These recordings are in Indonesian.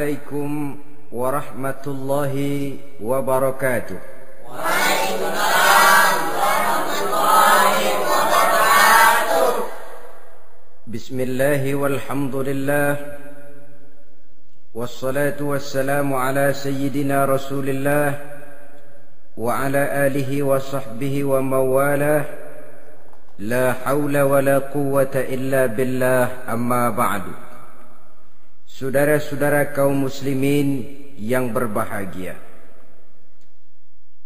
عليكم ورحمة الله وبركاته. وعليكم السلام ورحمة الله وبركاته. بسم الله والحمد لله والصلاة والسلام على سيدنا رسول الله وعلى آله وصحبه وموالاه لا حول ولا قوة إلا بالله أما بعد. Saudara-saudara kaum muslimin yang berbahagia,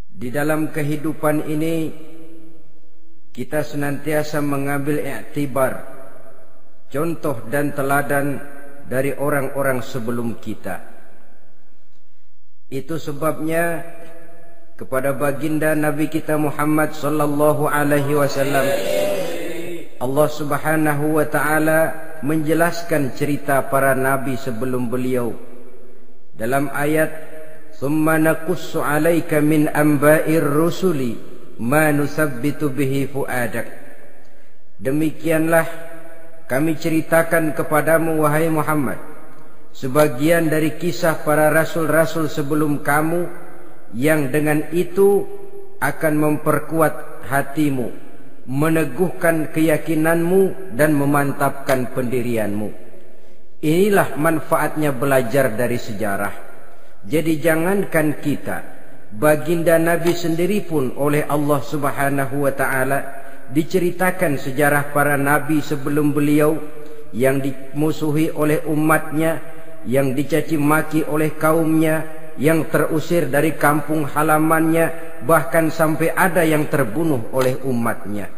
di dalam kehidupan ini kita senantiasa mengambil iktibar, contoh dan teladan dari orang-orang sebelum kita. Itu sebabnya kepada baginda Nabi kita Muhammad sallallahu alaihi wasallam Allah Subhanahu wa taala menjelaskan cerita para nabi sebelum beliau dalam ayat "Tsumma naqussu 'alaika min anba'ir rusuli ma nusabbitu bihi fu'adak." Demikianlah kami ceritakan kepadamu wahai Muhammad sebagian dari kisah para rasul-rasul sebelum kamu yang dengan itu akan memperkuat hatimu, meneguhkan keyakinanmu dan memantapkan pendirianmu. Inilah manfaatnya belajar dari sejarah. Jadi jangankan kita, baginda Nabi sendiri pun oleh Allah Subhanahu wa taala diceritakan sejarah para nabi sebelum beliau yang dimusuhi oleh umatnya, yang dicaci maki oleh kaumnya, yang terusir dari kampung halamannya, bahkan sampai ada yang terbunuh oleh umatnya.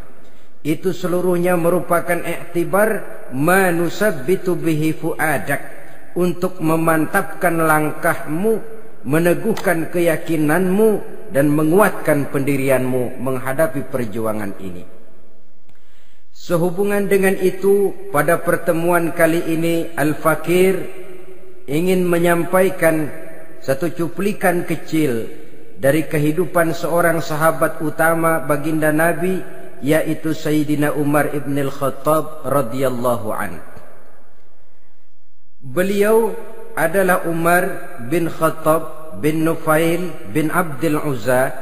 Itu seluruhnya merupakan iktibar manusabbitu bihi fu'adak, untuk memantapkan langkahmu, meneguhkan keyakinanmu dan menguatkan pendirianmu menghadapi perjuangan ini. Sehubungan dengan itu, pada pertemuan kali ini Al-Fakir ingin menyampaikan satu cuplikan kecil dari kehidupan seorang sahabat utama baginda Nabi, yaitu Sayyidina Umar ibn al-Khattab radhiyallahu an. Beliau adalah Umar bin Khattab bin Nufail bin Abdul Uzza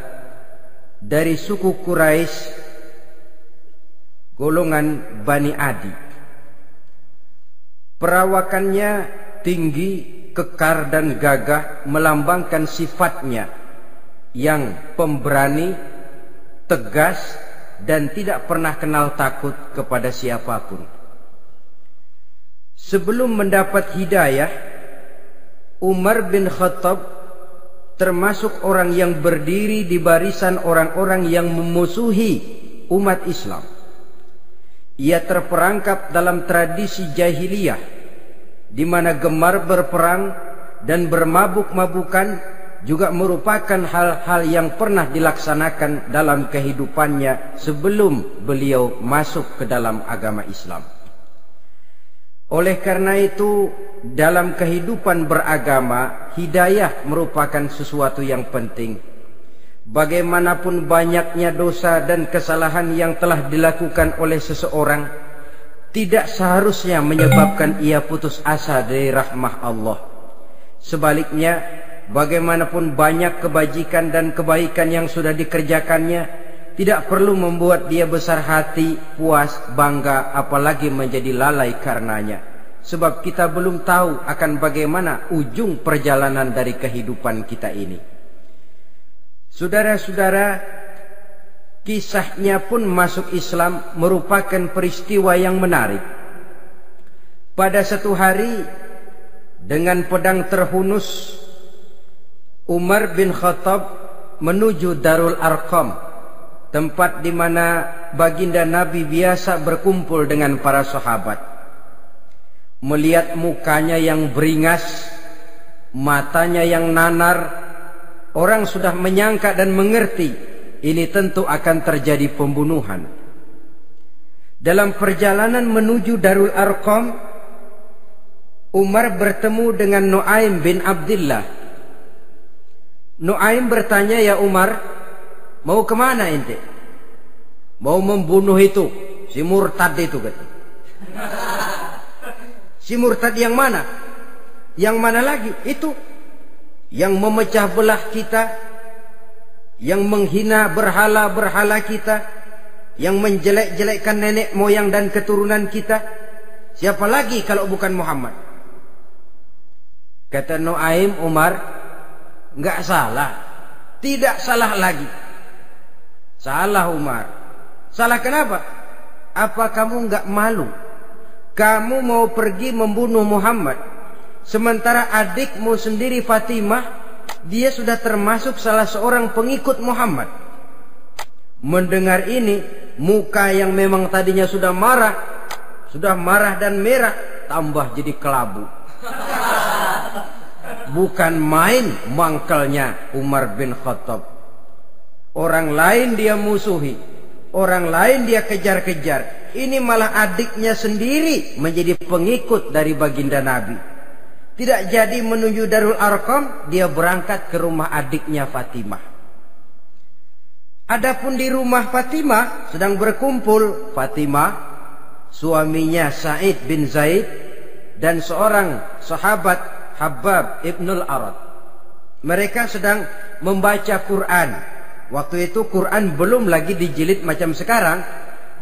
dari suku Quraisy golongan Bani Adi. Perawakannya tinggi, kekar dan gagah, melambangkan sifatnya yang pemberani, tegas dan tidak pernah kenal takut kepada siapapun. Sebelum mendapat hidayah, Umar bin Khattab termasuk orang yang berdiri di barisan orang-orang yang memusuhi umat Islam. Ia terperangkap dalam tradisi jahiliyah di mana gemar berperang dan bermabuk-mabukan juga merupakan hal-hal yang pernah dilaksanakan dalam kehidupannya sebelum beliau masuk ke dalam agama Islam. Oleh karena itu, dalam kehidupan beragama, hidayah merupakan sesuatu yang penting. Bagaimanapun banyaknya dosa dan kesalahan yang telah dilakukan oleh seseorang, tidak seharusnya menyebabkan ia putus asa dari rahmah Allah. Sebaliknya, bagaimanapun banyak kebajikan dan kebaikan yang sudah dikerjakannya, tidak perlu membuat dia besar hati, puas, bangga, apalagi menjadi lalai karenanya. Sebab kita belum tahu akan bagaimana ujung perjalanan dari kehidupan kita ini. Saudara-saudara, kisahnya pun masuk Islam merupakan peristiwa yang menarik. Pada satu hari, dengan pedang terhunus, Umar bin Khattab menuju Darul Arqam, tempat di mana baginda Nabi biasa berkumpul dengan para sahabat. Melihat mukanya yang beringas, matanya yang nanar, orang sudah menyangka dan mengerti ini tentu akan terjadi pembunuhan. Dalam perjalanan menuju Darul Arqam, Umar bertemu dengan Nuaim bin Abdullah. Nuaim bertanya, "Ya Umar, mau kemana ente?" "Mau membunuh itu, si murtad itu," kata. "Si murtad yang mana?" Yang mana lagi? Itu yang memecah belah kita, yang menghina berhala-berhala kita, yang menjelek-jelekkan nenek moyang dan keturunan kita. Siapa lagi kalau bukan Muhammad? Kata Nuaim Umar, enggak salah. Tidak salah lagi. Salah Umar. Salah kenapa? Apa kamu enggak malu? Kamu mau pergi membunuh Muhammad, sementara adikmu sendiri Fatimah, dia sudah termasuk salah seorang pengikut Muhammad. Mendengar ini, muka yang memang tadinya sudah marah dan merah, tambah jadi kelabu. Bukan main mangkelnya Umar bin Khattab. Orang lain dia musuhi, orang lain dia kejar-kejar. Ini malah adiknya sendiri menjadi pengikut dari baginda Nabi. Tidak jadi menuju Darul Arqam, dia berangkat ke rumah adiknya Fatimah. Adapun di rumah Fatimah sedang berkumpul Fatimah, suaminya Sa'id bin Zaid, dan seorang sahabat Habbab ibnul Arad. Mereka sedang membaca Quran. Waktu itu Quran belum lagi dijilid macam sekarang,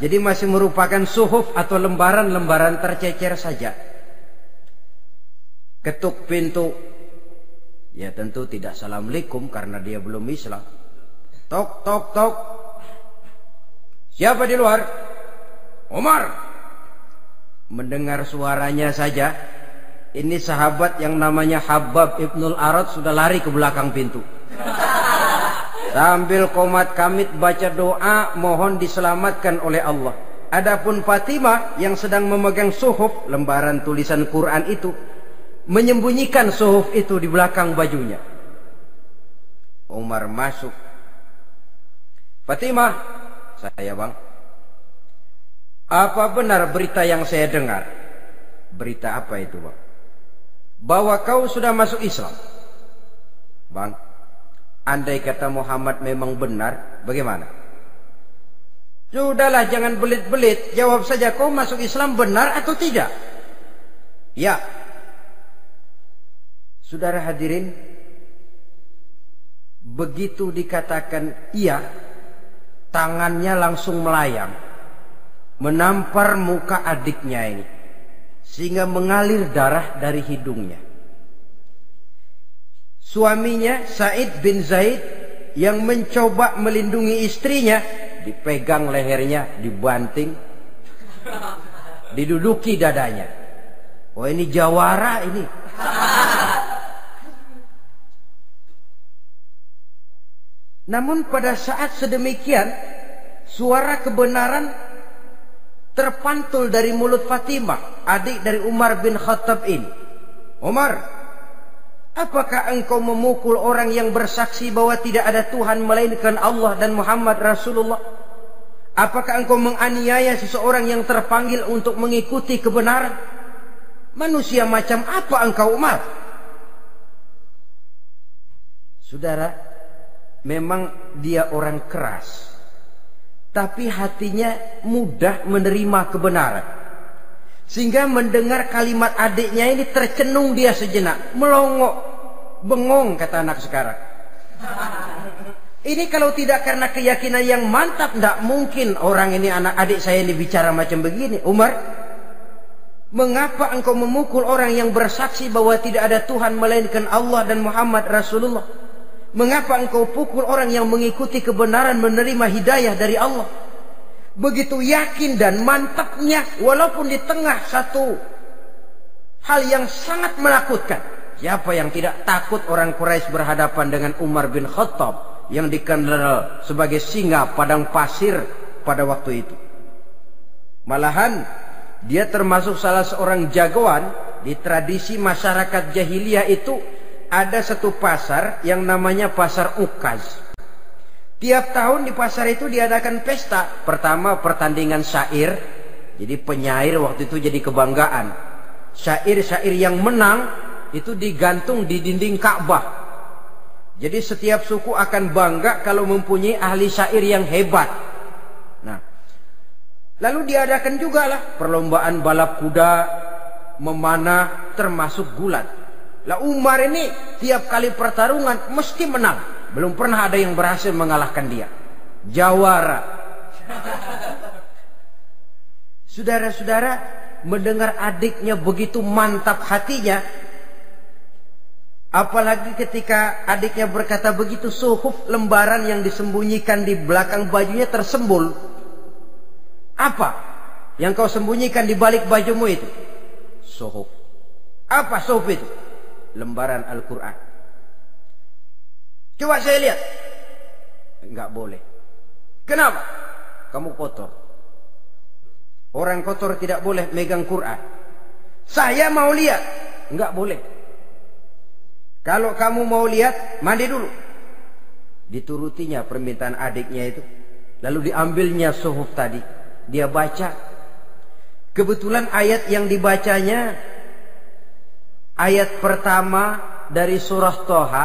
jadi masih merupakan suhuf atau lembaran-lembaran tercecer saja. Ketuk pintu. Ya tentu tidak assalamualaikum karena dia belum Islam. Tok, tok, tok. Siapa di luar? Umar. Mendengar suaranya saja, ini sahabat yang namanya Habbab ibnul Arad sudah lari ke belakang pintu. Sambil komat kamit baca doa mohon diselamatkan oleh Allah. Adapun Fatimah yang sedang memegang suhuf, lembaran tulisan Quran itu, menyembunyikan suhuf itu di belakang bajunya. Umar masuk. Fatimah, saya bang. Apa benar berita yang saya dengar? Berita apa itu bang? Bahwa kau sudah masuk Islam. Bang, andai kata Muhammad memang benar, bagaimana? Sudahlah, jangan belit-belit. Jawab saja, kau masuk Islam benar atau tidak? Ya. Saudara hadirin, begitu dikatakan iya, tangannya langsung melayang, menampar muka adiknya ini, sehingga mengalir darah dari hidungnya. Suaminya Sa'id bin Zaid yang mencoba melindungi istrinya, dipegang lehernya, dibanting, diduduki dadanya. Oh ini jawara ini. Namun pada saat sedemikian, suara kebenaran terpantul dari mulut Fatimah, adik dari Umar bin Khattab ini. Umar, apakah engkau memukul orang yang bersaksi bahwa tidak ada Tuhan melainkan Allah dan Muhammad Rasulullah? Apakah engkau menganiaya seseorang yang terpanggil untuk mengikuti kebenaran? Manusia macam apa engkau, Umar? Saudara, memang dia orang keras, tapi hatinya mudah menerima kebenaran. Sehingga mendengar kalimat adiknya ini tercenung dia sejenak, melongo, bengong kata anak sekarang. Ini kalau tidak karena keyakinan yang mantap, tidak mungkin orang ini, anak adik saya ini bicara macam begini. Umar, mengapa engkau memukul orang yang bersaksi bahwa tidak ada Tuhan melainkan Allah dan Muhammad Rasulullah? Mengapa engkau pukul orang yang mengikuti kebenaran, menerima hidayah dari Allah? Begitu yakin dan mantapnya, walaupun di tengah satu hal yang sangat menakutkan. Siapa yang tidak takut orang Quraisy berhadapan dengan Umar bin Khattab yang dikenal sebagai singa padang pasir pada waktu itu? Malahan dia termasuk salah seorang jagoan di tradisi masyarakat jahiliyah itu. Ada satu pasar yang namanya pasar Ukaz. Tiap tahun di pasar itu diadakan pesta. Pertama pertandingan syair. Jadi penyair waktu itu jadi kebanggaan. Syair-syair yang menang itu digantung di dinding Ka'bah. Jadi setiap suku akan bangga kalau mempunyai ahli syair yang hebat. Nah, lalu diadakan juga lah perlombaan balap kuda, memanah, termasuk gulat. Lah Umar ini tiap kali pertarungan mesti menang. Belum pernah ada yang berhasil mengalahkan dia. Jawara. Saudara-saudara, mendengar adiknya begitu mantap hatinya, apalagi ketika adiknya berkata begitu, suhuf, lembaran yang disembunyikan di belakang bajunya tersembul. Apa yang kau sembunyikan di balik bajumu itu? Suhuf. Apa suhuf itu? Lembaran Al-Quran. Coba saya lihat. Enggak boleh. Kenapa? Kamu kotor. Orang kotor tidak boleh megang Quran. Saya mau lihat. Enggak boleh. Kalau kamu mau lihat, mandi dulu. Diturutinya permintaan adiknya itu. Lalu diambilnya suhuf tadi. Dia baca. Kebetulan ayat yang dibacanya ayat pertama dari surah Toha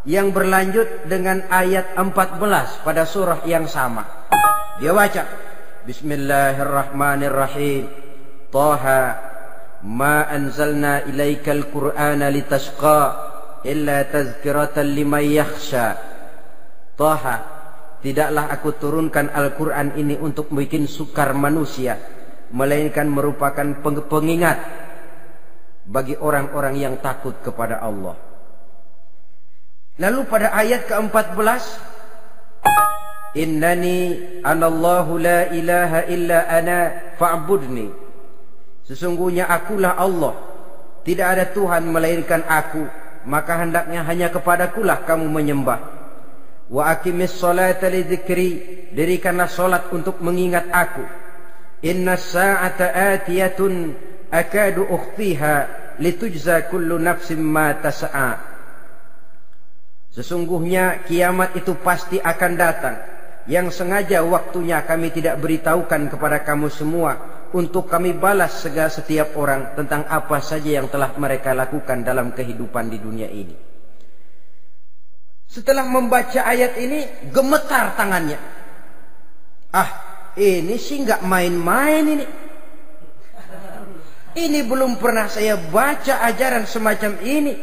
yang berlanjut dengan ayat 14 pada surah yang sama. Dia baca, Bismillahirrahmanirrahim. Toha ma anzalna ilaikal Qur'ana litashqa illa tazkiratan liman yakhsha. Toha, tidaklah aku turunkan Al-Quran ini untuk bikin sukar manusia, melainkan merupakan pengingat bagi orang-orang yang takut kepada Allah. Lalu pada ayat ke-14, Innani anallahu la ilaha illa ana fa'budni. Sesungguhnya akulah Allah, tidak ada Tuhan melainkan aku, maka hendaknya hanya kepadakulah kamu menyembah. Wa aqimis salata li dzikri, dirikanlah salat untuk mengingat aku. Inna sa'ata atiyatun akadu ukhfiha litujza kullu nafsin ma tas'a. Sesungguhnya kiamat itu pasti akan datang, yang sengaja waktunya kami tidak beritahukan kepada kamu semua, untuk kami balas segala setiap orang tentang apa saja yang telah mereka lakukan dalam kehidupan di dunia ini. Setelah membaca ayat ini, gemetar tangannya. Ini sih nggak main-main ini. Ini belum pernah saya baca ajaran semacam ini.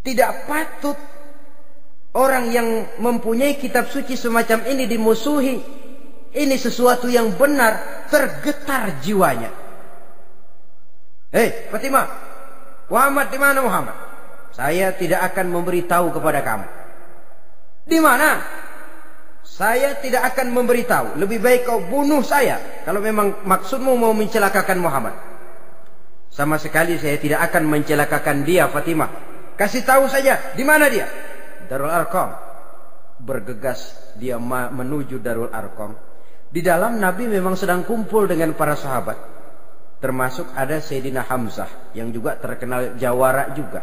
Tidak patut orang yang mempunyai kitab suci semacam ini dimusuhi. Ini sesuatu yang benar, tergetar jiwanya. Hei, Fatimah, Muhammad di mana Muhammad? Saya tidak akan memberitahu kepada kamu. Di mana? Saya tidak akan memberitahu. Lebih baik kau bunuh saya kalau memang maksudmu mau mencelakakan Muhammad. Sama sekali saya tidak akan mencelakakan dia, Fatimah. Kasih tahu saja, di mana dia? Darul Arqam. Bergegas dia menuju Darul Arqam. Di dalam Nabi memang sedang kumpul dengan para sahabat. Termasuk ada Sayyidina Hamzah yang juga terkenal jawara juga.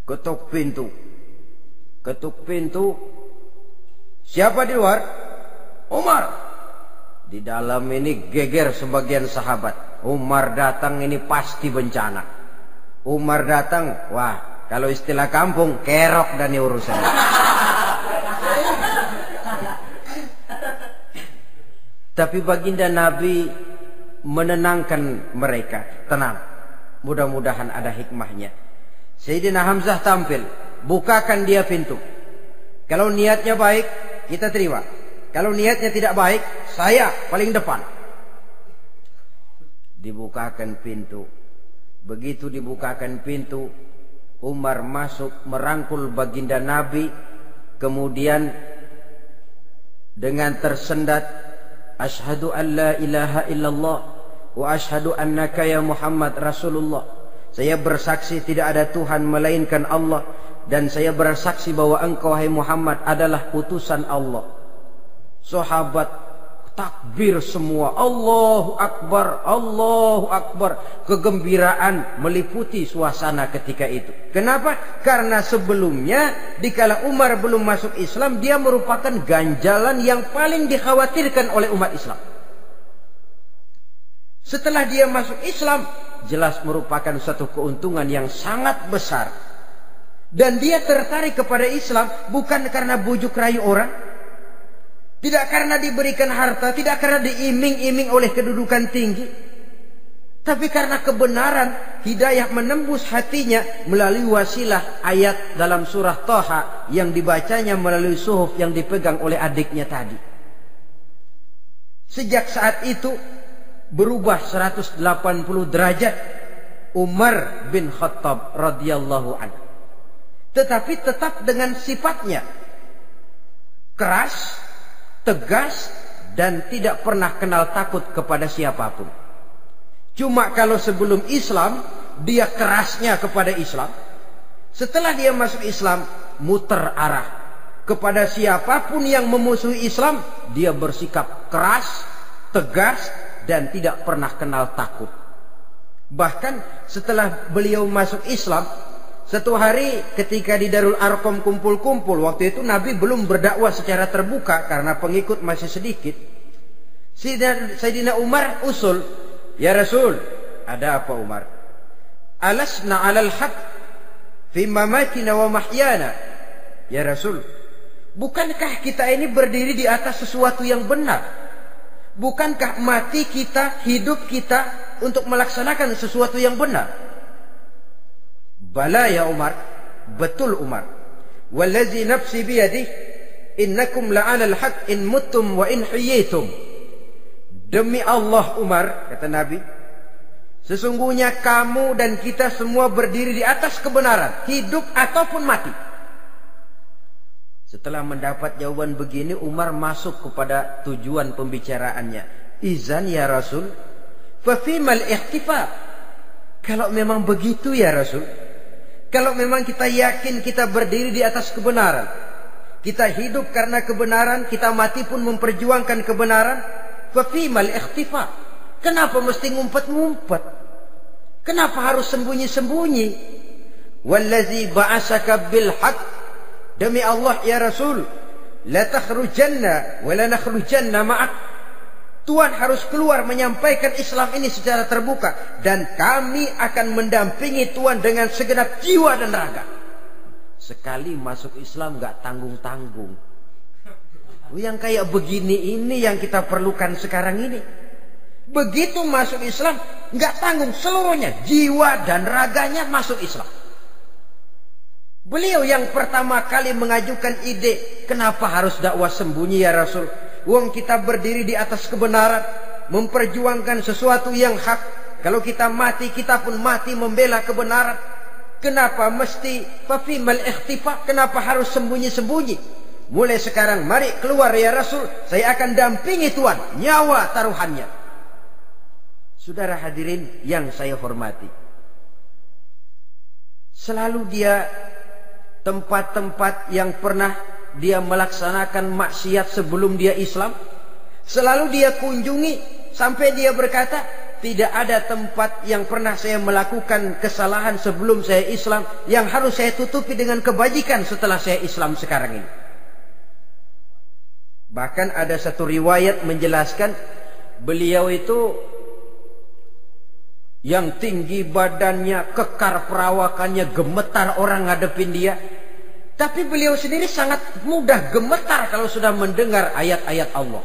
Ketuk pintu. Ketuk pintu. Siapa di luar? Umar. Di dalam ini geger sebagian sahabat. Umar datang ini pasti bencana. Umar datang, wah, kalau istilah kampung, kerok dan urusan. Tapi baginda Nabi menenangkan mereka. Tenang, mudah-mudahan ada hikmahnya. Sayyidina Hamzah tampil, bukakan dia pintu. Kalau niatnya baik, kita terima. Kalau niatnya tidak baik, saya paling depan. Dibukakan pintu. Begitu dibukakan pintu, Umar masuk merangkul baginda Nabi. Kemudian dengan tersendat, Ashhadu an la ilaha illallah wa ashhadu annaka ya Muhammad Rasulullah. Saya bersaksi tidak ada Tuhan melainkan Allah, dan saya bersaksi bahwa engkau hai Muhammad adalah utusan Allah. Sahabat takbir semua, Allahu Akbar, Allahu Akbar. Kegembiraan meliputi suasana ketika itu. Kenapa? Karena sebelumnya dikala Umar belum masuk Islam, dia merupakan ganjalan yang paling dikhawatirkan oleh umat Islam. Setelah dia masuk Islam, jelas merupakan suatu keuntungan yang sangat besar. Dan dia tertarik kepada Islam bukan karena bujuk rayu orang, tidak karena diberikan harta, tidak karena diiming-iming oleh kedudukan tinggi, Tapi karena kebenaran, hidayah menembus hatinya melalui wasilah ayat dalam surah Thaha yang dibacanya melalui suhuf yang dipegang oleh adiknya tadi. Sejak saat itu berubah 180 derajat Umar bin Khattab radhiyallahu anhu. Tetapi tetap dengan sifatnya keras, tegas, dan tidak pernah kenal takut kepada siapapun. Cuma kalau sebelum Islam, dia kerasnya kepada Islam. Setelah dia masuk Islam, muter arah. Kepada siapapun yang memusuhi Islam, dia bersikap keras, tegas, dan tidak pernah kenal takut. Bahkan setelah beliau masuk Islam, satu hari ketika di Darul Arqam kumpul-kumpul, waktu itu Nabi belum berdakwah secara terbuka karena pengikut masih sedikit. Sayyidina Umar usul, "Ya Rasul, ada apa Umar? Alasna 'alal haq fi mamatina wa mahyana." Ya Rasul, bukankah kita ini berdiri di atas sesuatu yang benar? Bukankah mati kita, hidup kita untuk melaksanakan sesuatu yang benar? Bala ya Umar, betul Umar. Wallazi nafsi biyadih, innakum la'alal haq in muttum wa in hiyitum. Demi Allah Umar, kata Nabi, sesungguhnya kamu dan kita semua berdiri di atas kebenaran, hidup ataupun mati. Setelah mendapat jawaban begini, Umar masuk kepada tujuan pembicaraannya. Izan ya Rasul, fafimal ihtifa. Kalau memang begitu ya Rasul, kalau memang kita yakin kita berdiri di atas kebenaran, kita hidup karena kebenaran, kita mati pun memperjuangkan kebenaran, fafimal ikhtifa. Kenapa mesti ngumpet-ngumpet? Kenapa harus sembunyi-sembunyi? Wallazi ba'asaka bil haqq, demi Allah ya Rasul, la takhrujanna wa la nakhrujanna ma'ak. Tuhan harus keluar menyampaikan Islam ini secara terbuka, dan kami akan mendampingi Tuhan dengan segenap jiwa dan raga. Sekali masuk Islam gak tanggung-tanggung. Yang kayak begini ini yang kita perlukan sekarang ini. Begitu masuk Islam, nggak tanggung seluruhnya, jiwa dan raganya masuk Islam. Beliau yang pertama kali mengajukan ide, kenapa harus dakwah sembunyi ya Rasul? Wong kita berdiri di atas kebenaran, memperjuangkan sesuatu yang hak. Kalau kita mati, kita pun mati membela kebenaran. Kenapa mesti fafimal ikhtifa? Kenapa harus sembunyi-sembunyi? Mulai sekarang mari keluar ya Rasul, saya akan dampingi Tuhan, nyawa taruhannya. Saudara hadirin yang saya hormati, selalu dia tempat-tempat yang pernah dia melaksanakan maksiat sebelum dia Islam, selalu dia kunjungi, sampai dia berkata, tidak ada tempat yang pernah saya melakukan kesalahan sebelum saya Islam yang harus saya tutupi dengan kebajikan setelah saya Islam sekarang ini. Bahkan ada satu riwayat menjelaskan beliau itu yang tinggi badannya, kekar perawakannya, gemetar orang ngadepin dia. Tapi beliau sendiri sangat mudah gemetar kalau sudah mendengar ayat-ayat Allah.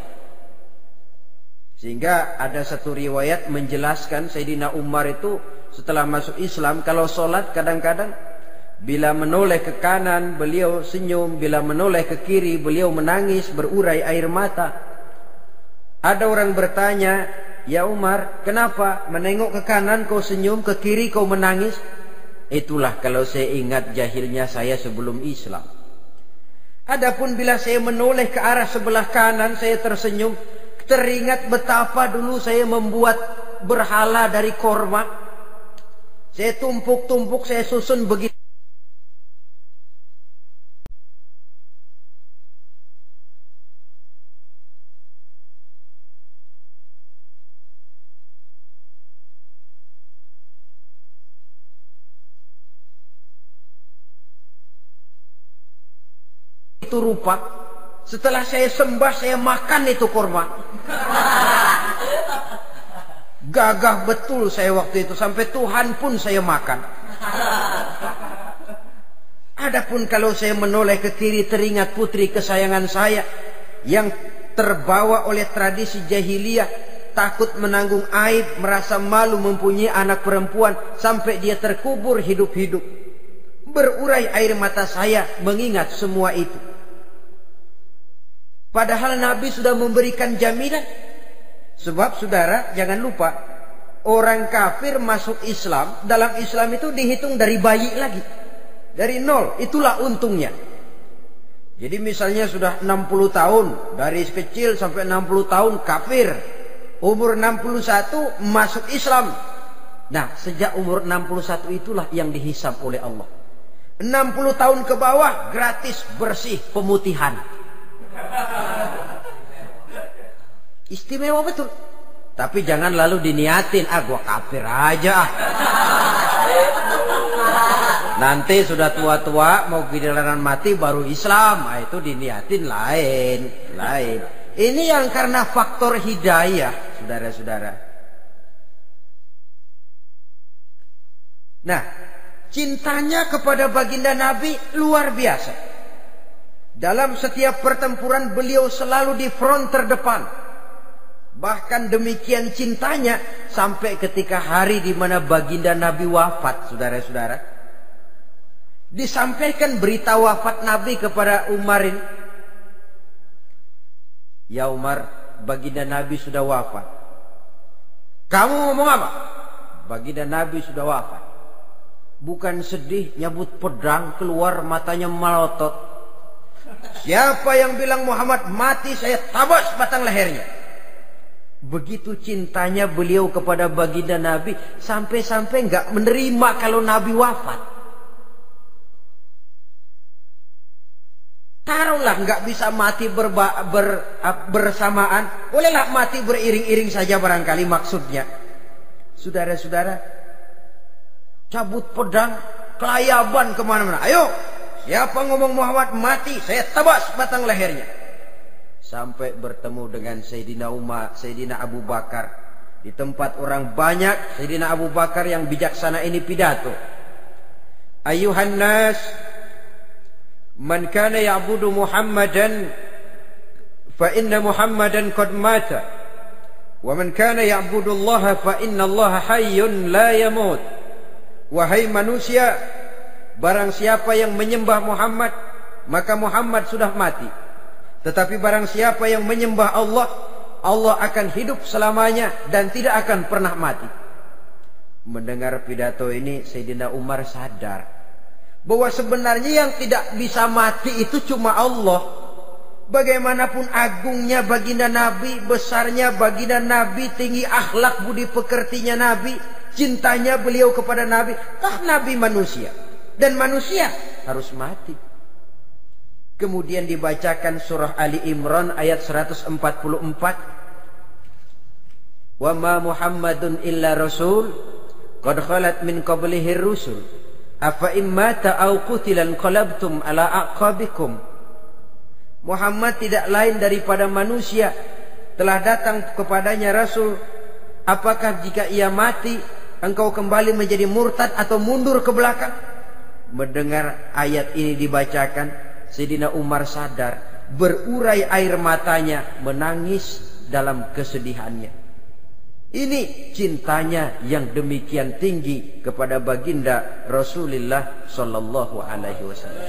Sehingga ada satu riwayat menjelaskan Sayyidina Umar itu setelah masuk Islam, kalau sholat kadang-kadang bila menoleh ke kanan beliau senyum, bila menoleh ke kiri beliau menangis berurai air mata. Ada orang bertanya, ya Umar, kenapa menengok ke kanan kau senyum, ke kiri kau menangis? Itulah kalau saya ingat jahilnya saya sebelum Islam. Adapun bila saya menoleh ke arah sebelah kanan saya tersenyum, teringat betapa dulu saya membuat berhala dari korma. Saya tumpuk-tumpuk, saya susun begitu. Itu rupa. Setelah saya sembah, saya makan itu korma. Gagah betul saya waktu itu, sampai Tuhan pun saya makan. Adapun kalau saya menoleh ke kiri, teringat putri kesayangan saya yang terbawa oleh tradisi jahiliyah, takut menanggung aib, merasa malu mempunyai anak perempuan sampai dia terkubur hidup-hidup. Berurai air mata saya mengingat semua itu. Padahal Nabi sudah memberikan jaminan. Sebab saudara jangan lupa, orang kafir masuk Islam, dalam Islam itu dihitung dari bayi lagi. Dari nol, itulah untungnya. Jadi misalnya sudah 60 tahun, dari kecil sampai 60 tahun kafir. Umur 61 masuk Islam. Nah, sejak umur 61 itulah yang dihisab oleh Allah. 60 tahun ke bawah gratis bersih pemutihan. Istimewa betul. Tapi jangan lalu diniatin, gua kafir aja. Nanti sudah tua-tua mau giliran mati baru Islam. Itu diniatin lain. Ini yang karena faktor hidayah, saudara-saudara. Nah, cintanya kepada baginda Nabi luar biasa. Dalam setiap pertempuran beliau selalu di front terdepan. Bahkan demikian cintanya sampai ketika hari di mana baginda Nabi wafat, saudara-saudara. Disampaikan berita wafat Nabi kepada Umarin. Ya Umar, baginda Nabi sudah wafat. Kamu ngomong apa? Baginda Nabi sudah wafat. Bukan sedih, nyabut pedang, keluar matanya melotot. Siapa yang bilang Muhammad mati, saya tabas batang lehernya. Begitu cintanya beliau kepada baginda Nabi, sampai-sampai enggak menerima kalau Nabi wafat. Taruhlah enggak bisa mati bersamaan, bolehlah mati beriring-iring saja barangkali maksudnya. Saudara-saudara, cabut pedang, kelayaban kemana-mana. Ayo, siapa ngomong Muhammad mati, saya tabas batang lehernya. Sampai bertemu dengan Sayyidina Umar, Sayyidina Abu Bakar. Di tempat orang banyak, Sayyidina Abu Bakar yang bijaksana ini pidato. Ayuhan nas, man kana ya'budu Muhammadan fa inna Muhammadan qad mata. Wa man kana ya'budu Allah fa inna Allah hayyun la yamut. Wahai manusia, barang siapa yang menyembah Muhammad, maka Muhammad sudah mati. Tetapi barang siapa yang menyembah Allah, Allah akan hidup selamanya dan tidak akan pernah mati. Mendengar pidato ini, Sayyidina Umar sadar bahwa sebenarnya yang tidak bisa mati itu cuma Allah. Bagaimanapun agungnya baginda Nabi, besarnya baginda Nabi, tinggi akhlak budi pekertinya Nabi, cintanya beliau kepada Nabi, Nabi manusia. Dan manusia harus mati. Kemudian dibacakan surah Ali Imran ayat 144. Wa ma Muhammadun illa rasul qad khalat min qablihi rusul afa immata aw qutilan qalabtum ala aqabikum. Muhammad tidak lain daripada manusia, telah datang kepadanya rasul. Apakah jika ia mati engkau kembali menjadi murtad atau mundur ke belakang? Mendengar ayat ini dibacakan, Sayyidina Umar sadar, berurai air matanya, menangis dalam kesedihannya. Ini cintanya yang demikian tinggi kepada baginda Rasulullah sallallahu alaihi wasallam.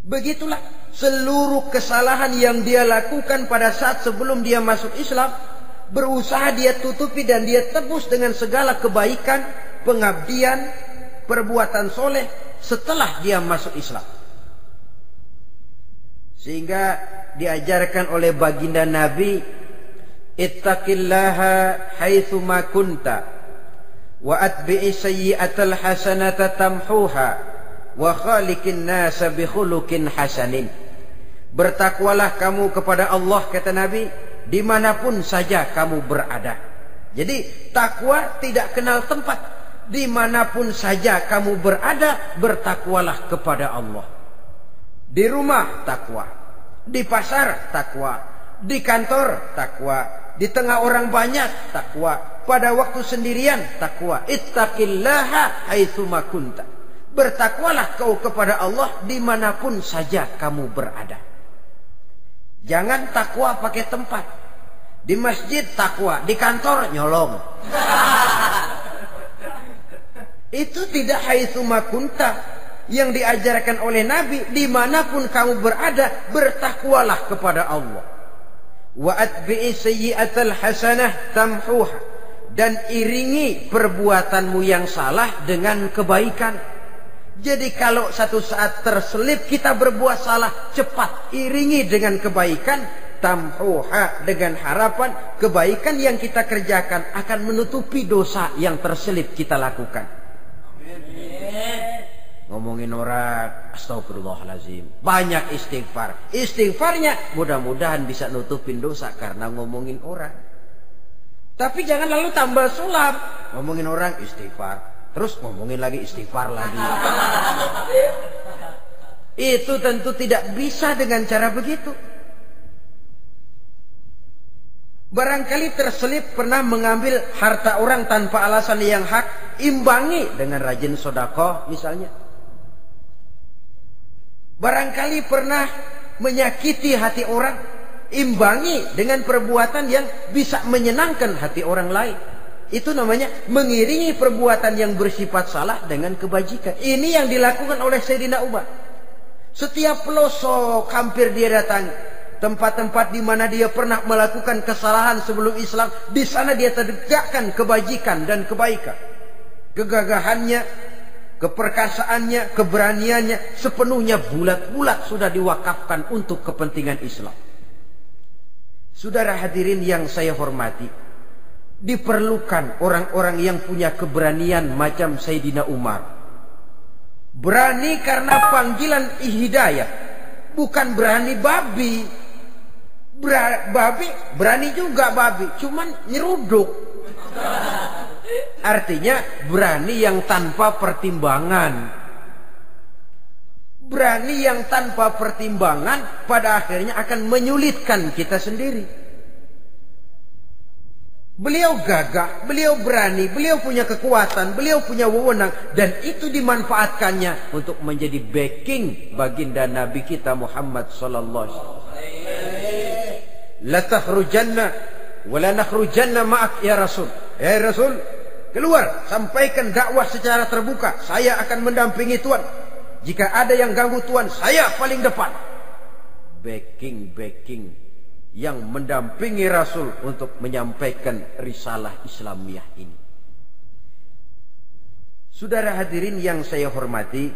Begitulah seluruh kesalahan yang dia lakukan pada saat sebelum dia masuk Islam, berusaha dia tutupi dan dia tebus dengan segala kebaikan, pengabdian, perbuatan soleh setelah dia masuk Islam. Sehingga diajarkan oleh baginda Nabi, ittaqillaha haitsu ma kunta wa atbi'i sayyi'atal hasanata tamhuha wa khaliqin nasa bi khuluqin hasanin. Bertakwalah kamu kepada Allah, kata Nabi, dimanapun saja kamu berada. Jadi takwa tidak kenal tempat. Dimanapun saja kamu berada, bertakwalah kepada Allah. Di rumah takwa, di pasar takwa, di kantor takwa, di tengah orang banyak takwa, pada waktu sendirian takwa. Ittaqillaha haitsu ma kunta. Bertakwalah kau kepada Allah dimanapun saja kamu berada. Jangan takwa pakai tempat. Di masjid takwa, di kantor nyolong. Itu tidak haitsu makunta. Yang diajarkan oleh Nabi, dimanapun kamu berada, bertakwalah kepada Allah. Wa atbi'i sayyi'atal hasanah tamhuha, dan iringi perbuatanmu yang salah dengan kebaikan. Jadi kalau satu saat terselip kita berbuat salah, cepat iringi dengan kebaikan, tamhuha, dengan harapan kebaikan yang kita kerjakan akan menutupi dosa yang terselip kita lakukan. Ngomongin orang, astagfirullahalazim, banyak istighfar. Istighfarnya mudah-mudahan bisa nutupin dosa karena ngomongin orang. Tapi jangan lalu tambah sulap. Ngomongin orang istighfar, terus ngomongin lagi istighfar lagi. Itu tentu tidak bisa dengan cara begitu. Barangkali terselip pernah mengambil harta orang tanpa alasan yang hak, imbangi dengan rajin sedekah misalnya. Barangkali pernah menyakiti hati orang, imbangi dengan perbuatan yang bisa menyenangkan hati orang lain. Itu namanya mengiringi perbuatan yang bersifat salah dengan kebajikan. Ini yang dilakukan oleh Sayyidina Umar. Setiap pelosok hampir dia datangi, tempat-tempat di mana dia pernah melakukan kesalahan sebelum Islam, di sana dia tegakkan kebajikan dan kebaikan. Kegagahannya, keperkasaannya, keberaniannya sepenuhnya bulat-bulat sudah diwakafkan untuk kepentingan Islam. Saudara hadirin yang saya hormati, diperlukan orang-orang yang punya keberanian macam Sayyidina Umar. Berani karena panggilan hidayah, bukan berani babi. Babi berani juga babi, cuman nyeruduk. Artinya berani yang tanpa pertimbangan. Berani yang tanpa pertimbangan pada akhirnya akan menyulitkan kita sendiri. Beliau gagah, beliau berani, beliau punya kekuatan, beliau punya wewenang, dan itu dimanfaatkannya untuk menjadi backing baginda Nabi kita Muhammad sallallahu alaihi wasallam. La takhrujanna wa la nakhrujanna ma'ak ya Rasul. Ya Rasul, keluar, sampaikan dakwah secara terbuka. Saya akan mendampingi Tuhan. Jika ada yang ganggu Tuhan, saya paling depan. Backing yang mendampingi Rasul untuk menyampaikan risalah Islamiyah ini. Saudara hadirin yang saya hormati,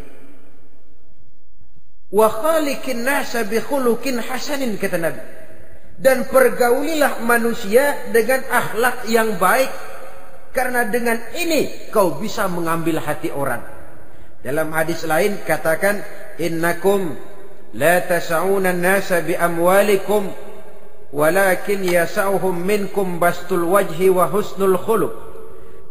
wa khaliqin nasa bi khuluqin hasanin, kata Nabi. Dan pergaulilah manusia dengan akhlak yang baik, karena dengan ini kau bisa mengambil hati orang. Dalam hadis lain katakan, innakum la tas'una an-nasa bi amwalikum walakin yas'uhum minkum bastul wajhi wa husnul khuluq.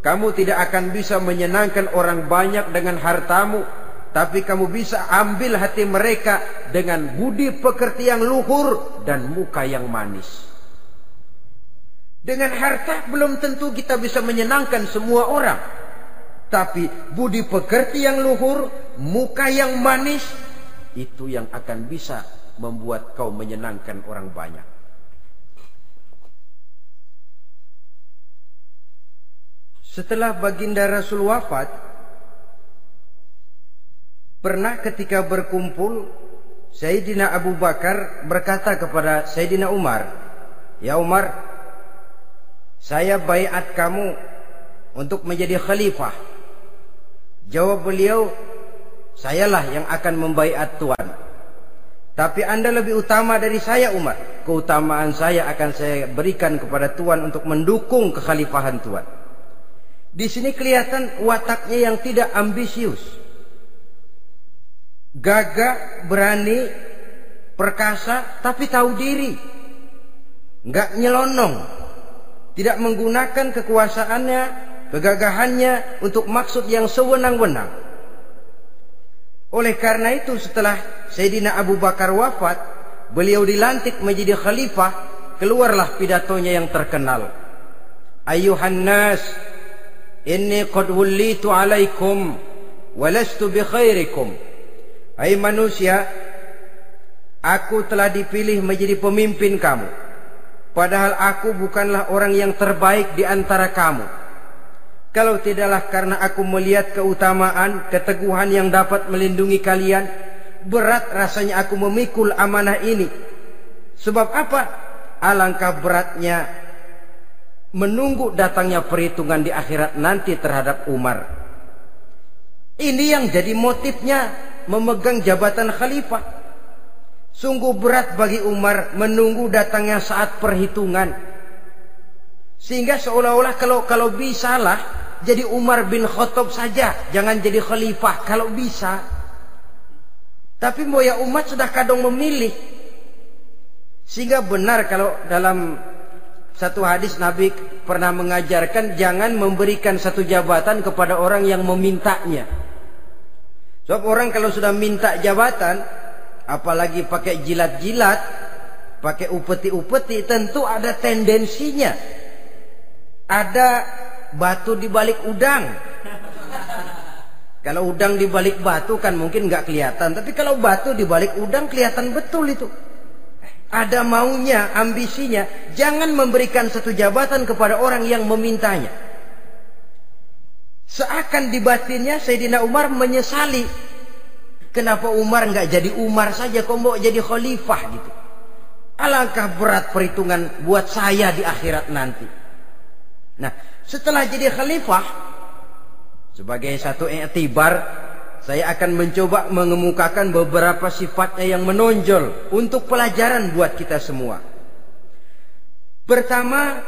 Kamu tidak akan bisa menyenangkan orang banyak dengan hartamu, tapi kamu bisa ambil hati mereka dengan budi pekerti yang luhur dan muka yang manis. Dengan harta belum tentu kita bisa menyenangkan semua orang, tapi budi pekerti yang luhur, muka yang manis, itu yang akan bisa membuat kau menyenangkan orang banyak. Setelah baginda Rasul wafat, pernah ketika berkumpul, Sayyidina Abu Bakar berkata kepada Sayyidina Umar, "Ya Umar, saya baiat kamu untuk menjadi khalifah." Jawab beliau, "Sayalah yang akan membaiat Tuan. Tapi Anda lebih utama dari saya Umar. Keutamaan saya akan saya berikan kepada Tuan untuk mendukung kekhalifahan Tuan." Di sini kelihatan wataknya yang tidak ambisius. Gagah, berani, perkasa, tapi tahu diri. Enggak nyelonong. Tidak menggunakan kekuasaannya, kegagahannya untuk maksud yang sewenang-wenang. Oleh karena itu setelah Sayyidina Abu Bakar wafat, beliau dilantik menjadi khalifah, keluarlah pidatonya yang terkenal. Ayuhan nas, inni qad wullitu alaikum walastu bi khairikum. Hai manusia, aku telah dipilih menjadi pemimpin kamu. padahal aku bukanlah orang yang terbaik di antara kamu. Kalau tidaklah karena aku melihat keutamaan, keteguhan yang dapat melindungi kalian, berat rasanya aku memikul amanah ini. Sebab apa? Alangkah beratnya menunggu datangnya perhitungan di akhirat nanti terhadap Umar. Ini yang jadi motifnya memegang jabatan khalifah. Sungguh berat bagi Umar menunggu datangnya saat perhitungan. Sehingga seolah-olah kalau bisalah jadi Umar bin Khattab saja, jangan jadi khalifah kalau bisa. Tapi moya umat sudah kadang memilih. Sehingga benar kalau dalam satu hadis Nabi pernah mengajarkan jangan memberikan satu jabatan kepada orang yang memintanya. Sebab orang kalau sudah minta jabatan, apalagi pakai jilat-jilat, pakai upeti-upeti, tentu ada tendensinya. Ada batu di balik udang. Kalau udang di balik batu kan mungkin nggak kelihatan, tapi kalau batu di balik udang kelihatan betul itu. Ada maunya, ambisinya. Jangan memberikan satu jabatan kepada orang yang memintanya. Seakan di batinnya Sayyidina Umar menyesali. Kenapa Umar nggak jadi Umar saja, kok mau jadi khalifah gitu. Alangkah berat perhitungan buat saya di akhirat nanti. Nah, setelah jadi khalifah, sebagai satu i'tibar, saya akan mencoba mengemukakan beberapa sifatnya yang menonjol untuk pelajaran buat kita semua. Pertama,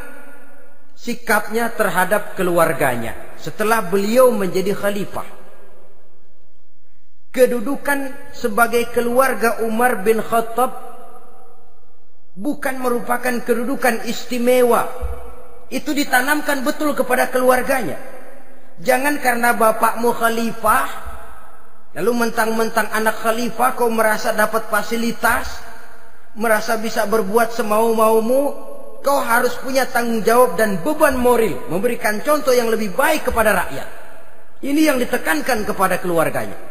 sikapnya terhadap keluarganya setelah beliau menjadi khalifah. Kedudukan sebagai keluarga Umar bin Khattab bukan merupakan kedudukan istimewa. Itu ditanamkan betul kepada keluarganya. Jangan karena bapakmu khalifah, lalu mentang-mentang anak khalifah kau merasa dapat fasilitas, merasa bisa berbuat semau-maumu, kau harus punya tanggung jawab dan beban moral, memberikan contoh yang lebih baik kepada rakyat. Ini yang ditekankan kepada keluarganya.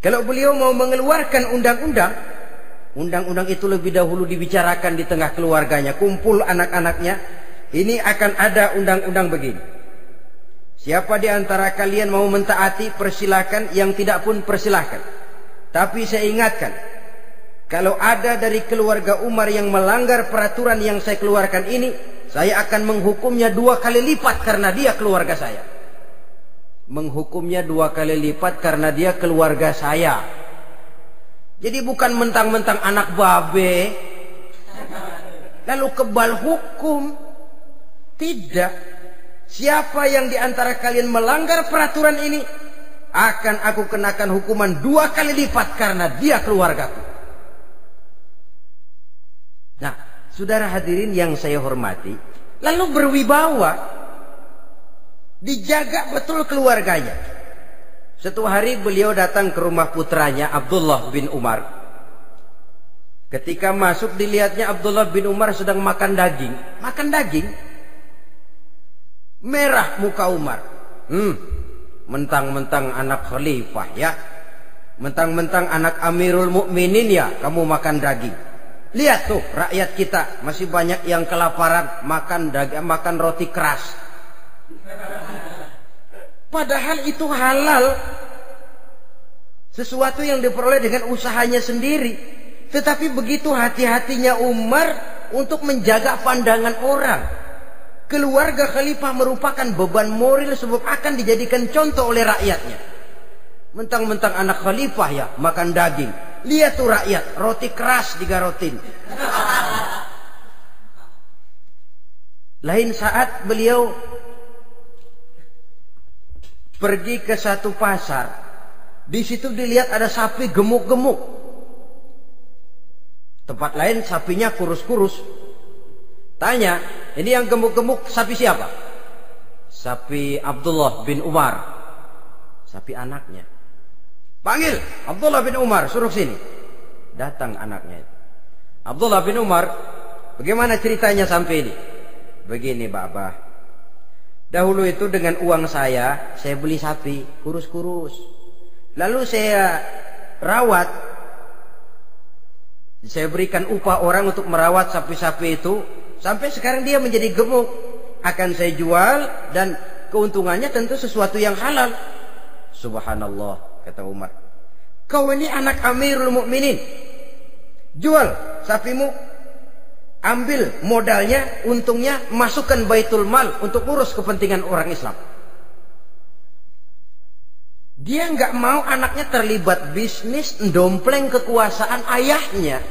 Kalau beliau mau mengeluarkan undang-undang, undang-undang itu lebih dahulu dibicarakan di tengah keluarganya, kumpul anak-anaknya. Ini akan ada undang-undang begini. Siapa di antara kalian mau mentaati, persilakan. Yang tidak pun persilakan. Tapi saya ingatkan, kalau ada dari keluarga Umar yang melanggar peraturan yang saya keluarkan ini, saya akan menghukumnya 2 kali lipat karena dia keluarga saya. Menghukumnya 2 kali lipat karena dia keluarga saya. Jadi bukan mentang-mentang anak babe lalu kebal hukum. Tidak. Siapa yang di antara kalian melanggar peraturan ini, akan aku kenakan hukuman 2 kali lipat karena dia keluargaku. Nah, saudara hadirin yang saya hormati, lalu berwibawa, dijaga betul keluarganya. Suatu hari beliau datang ke rumah putranya Abdullah bin Umar. Ketika masuk dilihatnya Abdullah bin Umar sedang makan daging. Makan daging. Merah muka Umar. Mentang-mentang anak khalifah ya. Mentang-mentang anak Amirul Mukminin ya, kamu makan daging. Lihat tuh rakyat kita masih banyak yang kelaparan, makan daging, makan roti keras. Padahal itu halal. Sesuatu yang diperoleh dengan usahanya sendiri. Tetapi begitu hati-hatinya Umar untuk menjaga pandangan orang. Keluarga khalifah merupakan beban moral sebab akan dijadikan contoh oleh rakyatnya. Mentang-mentang anak khalifah ya makan daging. Lihat tuh rakyat, roti keras digarotin. Lain saat beliau pergi ke satu pasar. Di situ dilihat ada sapi gemuk-gemuk. Tempat lain sapinya kurus-kurus. Tanya, ini yang gemuk-gemuk sapi siapa? Sapi Abdullah bin Umar. Sapi anaknya. Panggil Abdullah bin Umar, suruh sini. Datang anaknya itu. Abdullah bin Umar, bagaimana ceritanya sampai ini? Begini, Bapak. Dahulu itu dengan uang saya beli sapi kurus-kurus. Lalu saya rawat. Saya berikan upah orang untuk merawat sapi-sapi itu. Sampai sekarang dia menjadi gemuk. Akan saya jual dan keuntungannya tentu sesuatu yang halal. Subhanallah, kata Umar. Kau ini anak Amirul Mukminin. Jual sapimu. Ambil modalnya, untungnya, masukkan Baitul Mal untuk urus kepentingan orang Islam. Dia nggak mau anaknya terlibat bisnis, ndompleng kekuasaan ayahnya.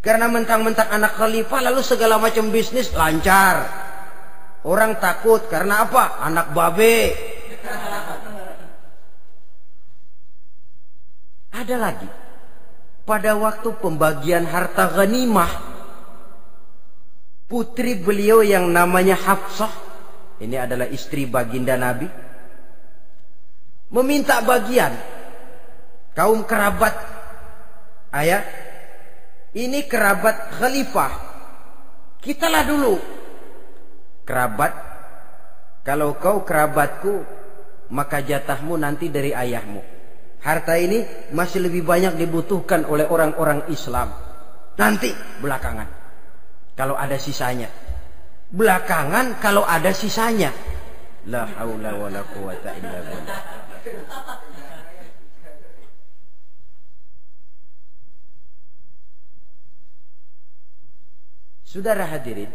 Karena mentang-mentang anak khalifah lalu segala macam bisnis lancar. Orang takut karena apa? Anak babe. Ada lagi. Pada waktu pembagian harta ghanimah, putri beliau yang namanya Hafsah, ini adalah istri baginda Nabi, meminta bagian. Kaum kerabat ayah, ini kerabat khalifah, kitalah dulu kerabat. Kalau kau kerabatku, maka jatahmu nanti dari ayahmu. Harta ini masih lebih banyak dibutuhkan oleh orang-orang Islam. Nanti belakangan, kalau ada sisanya. Belakangan kalau ada sisanya. La haula wala quwata illa billah. Saudara hadirin,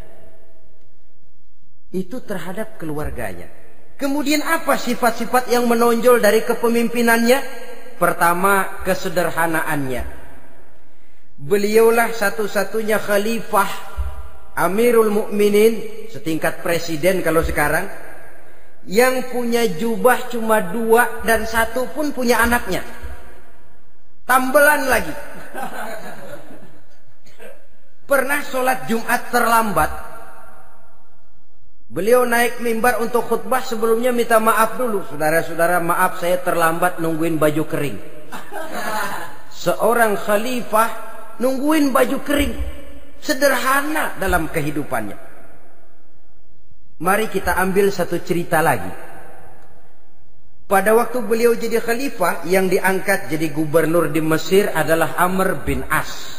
itu terhadap keluarganya. Kemudian apa sifat-sifat yang menonjol dari kepemimpinannya? Pertama, kesederhanaannya. Beliaulah satu-satunya khalifah, Amirul Mukminin, setingkat presiden kalau sekarang, yang punya jubah cuma 2 dan 1 pun punya anaknya. Tambelan lagi. Pernah sholat Jumat terlambat. Beliau naik mimbar untuk khutbah, sebelumnya minta maaf dulu. Saudara-saudara, maaf saya terlambat nungguin baju kering. Seorang khalifah nungguin baju kering. Sederhana dalam kehidupannya. Mari kita ambil satu cerita lagi. Pada waktu beliau jadi khalifah, yang diangkat jadi gubernur di Mesir adalah Amr bin As.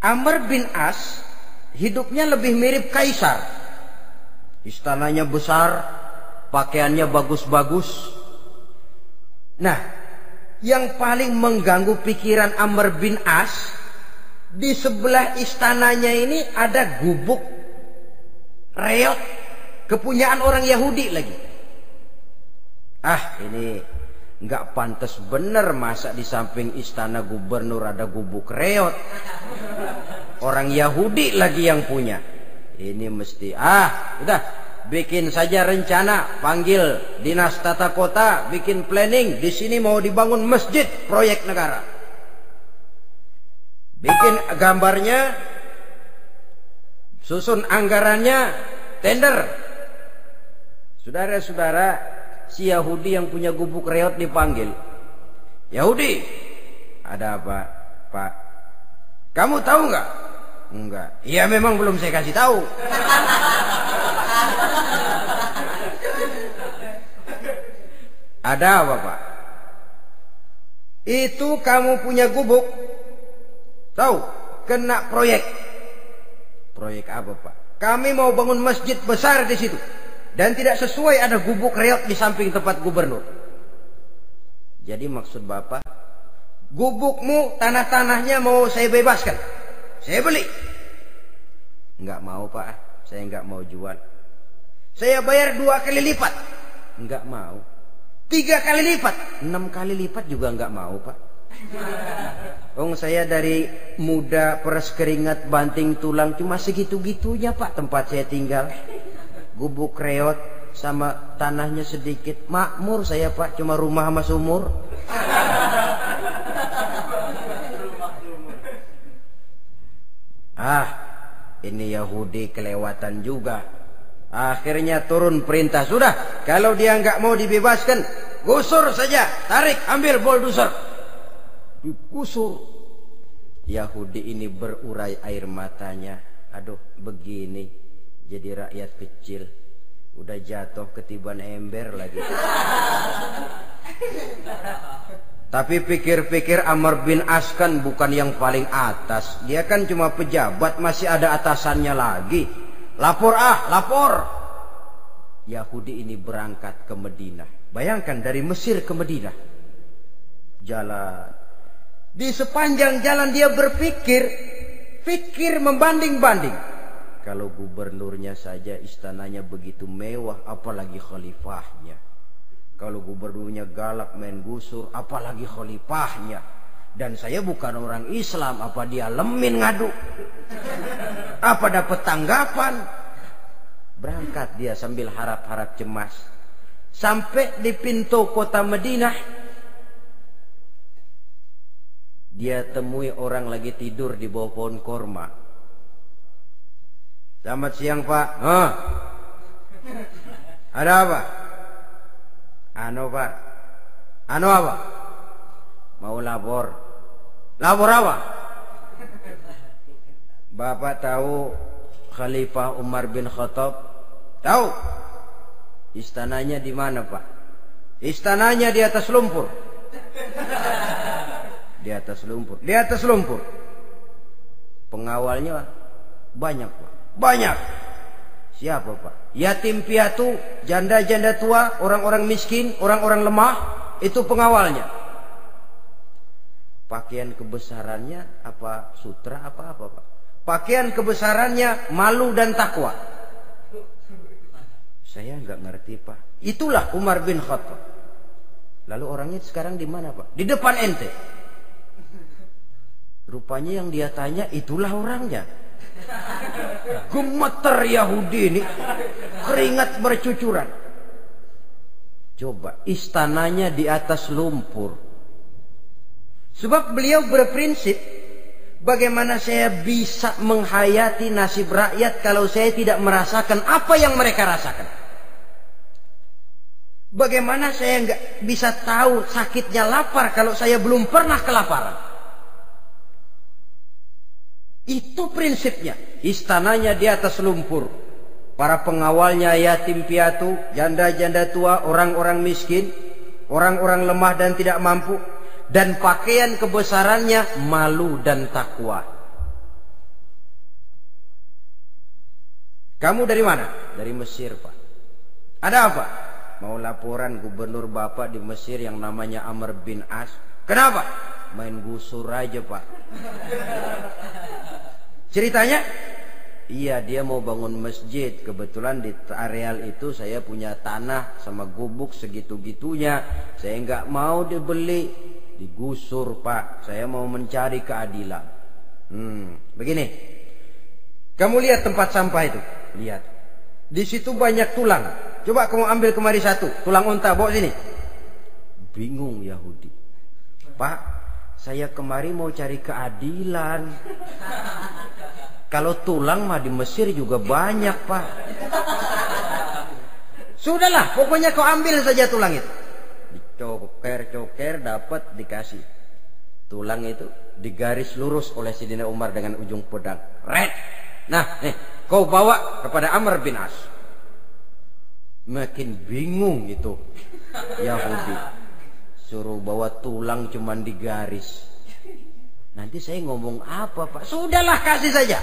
Amr bin As hidupnya lebih mirip kaisar. Istananya besar, pakaiannya bagus-bagus. Nah, yang paling mengganggu pikiran Amr bin As, di sebelah istananya ini ada gubuk reot, kepunyaan orang Yahudi lagi. Ini nggak pantas bener, masa di samping istana gubernur ada gubuk reot. Orang Yahudi lagi yang punya. Ini mesti udah bikin saja rencana, panggil dinas tata kota, bikin planning. Di sini mau dibangun masjid, proyek negara. Bikin gambarnya, susun anggarannya, tender. Saudara-saudara, si Yahudi yang punya gubuk reot dipanggil. Yahudi, ada apa, Pak? Kamu tahu nggak? Enggak. Iya, memang belum saya kasih tahu. Ada apa, Pak? Itu kamu punya gubuk. Tahu? Kena proyek. Proyek apa, Pak? Kami mau bangun masjid besar di situ. Dan tidak sesuai ada gubuk reot di samping tempat gubernur. Jadi maksud Bapak, gubukmu, tanah-tanahnya mau saya bebaskan. Saya beli. Enggak mau, Pak. Saya enggak mau jual. Saya bayar 2 kali lipat. Enggak mau. 3 kali lipat. 6 kali lipat juga enggak mau, Pak. Saya dari muda peres keringat banting tulang cuma segitu-gitunya, Pak, tempat saya tinggal. Gubuk reot sama tanahnya sedikit. Makmur saya, Pak, cuma rumah sama sumur. Ini Yahudi kelewatan juga. Akhirnya turun perintah, sudah, kalau dia nggak mau dibebaskan, gusur saja, tarik, ambil bulldozer. Digusur. Yahudi ini berurai air matanya. Aduh, begini jadi rakyat kecil, udah jatuh ketiban ember lagi. Tapi pikir-pikir Amr bin As kan bukan yang paling atas. Dia kan cuma pejabat, masih ada atasannya lagi. Lapor lapor. Yahudi ini berangkat ke Madinah. Bayangkan dari Mesir ke Madinah. Jalan. Di sepanjang jalan dia pikir membanding-banding. Kalau gubernurnya saja istananya begitu mewah, apalagi khalifahnya. Kalau gubernurnya galak main gusur, apalagi khalifahnya. Dan saya bukan orang Islam, apa dia lemin ngadu? Apa dapat tanggapan? Berangkat dia sambil harap-harap cemas. Sampai di pintu kota Madinah, dia temui orang lagi tidur di bawah pohon korma. Selamat siang Pak. Ada apa? Pak. Apa? Mau lapor. Lapor apa? Bapak tahu Khalifah Umar bin Khattab? Tahu? Istananya di mana Pak? Istananya di atas lumpur. Di atas lumpur. Di atas lumpur. Pengawalnya banyak Pak. Banyak. Siapa Pak? Yatim piatu, janda-janda tua, orang-orang miskin, orang-orang lemah, itu pengawalnya. Pakaian kebesarannya apa sutra apa Pak? Pakaian kebesarannya malu dan takwa. Saya nggak ngerti Pak. Itulah Umar bin Khattab. Lalu orangnya sekarang di mana Pak? Di depan ente. Rupanya yang dia tanya itulah orangnya. Gemeter Yahudi ini, keringat bercucuran. Coba, istananya di atas lumpur. Sebab beliau berprinsip, bagaimana saya bisa menghayati nasib rakyat kalau saya tidak merasakan apa yang mereka rasakan? Bagaimana saya nggak bisa tahu sakitnya lapar kalau saya belum pernah kelaparan? Itu prinsipnya. Istananya di atas lumpur. Para pengawalnya yatim piatu, janda-janda tua, orang-orang miskin, orang-orang lemah dan tidak mampu. Dan pakaian kebesarannya malu dan takwa. Kamu dari mana? Dari Mesir Pak. Ada apa? Mau laporan gubernur Bapak di Mesir yang namanya Amr bin As. Kenapa? Main gusur aja Pak. Ceritanya, iya dia mau bangun masjid. Kebetulan di areal itu saya punya tanah sama gubuk segitu-gitunya. Saya nggak mau dibeli, digusur Pak. Saya mau mencari keadilan. Begini, kamu lihat tempat sampah itu, lihat. Di situ banyak tulang. Coba kamu ambil kemari satu, tulang unta, bawa sini. Bingung Yahudi. Pak, saya kemari mau cari keadilan. Kalau tulang mah di Mesir juga banyak Pak. Sudahlah, pokoknya kau ambil saja tulang itu. Dicoker-coker dapat dikasih. Tulang itu digaris lurus oleh Sidina Umar dengan ujung pedang. Red. Nah, nih, kau bawa kepada Amr bin As. Makin bingung itu Yahudi. Suruh bawa tulang cuman digaris. Nanti saya ngomong apa Pak? Sudahlah, kasih saja.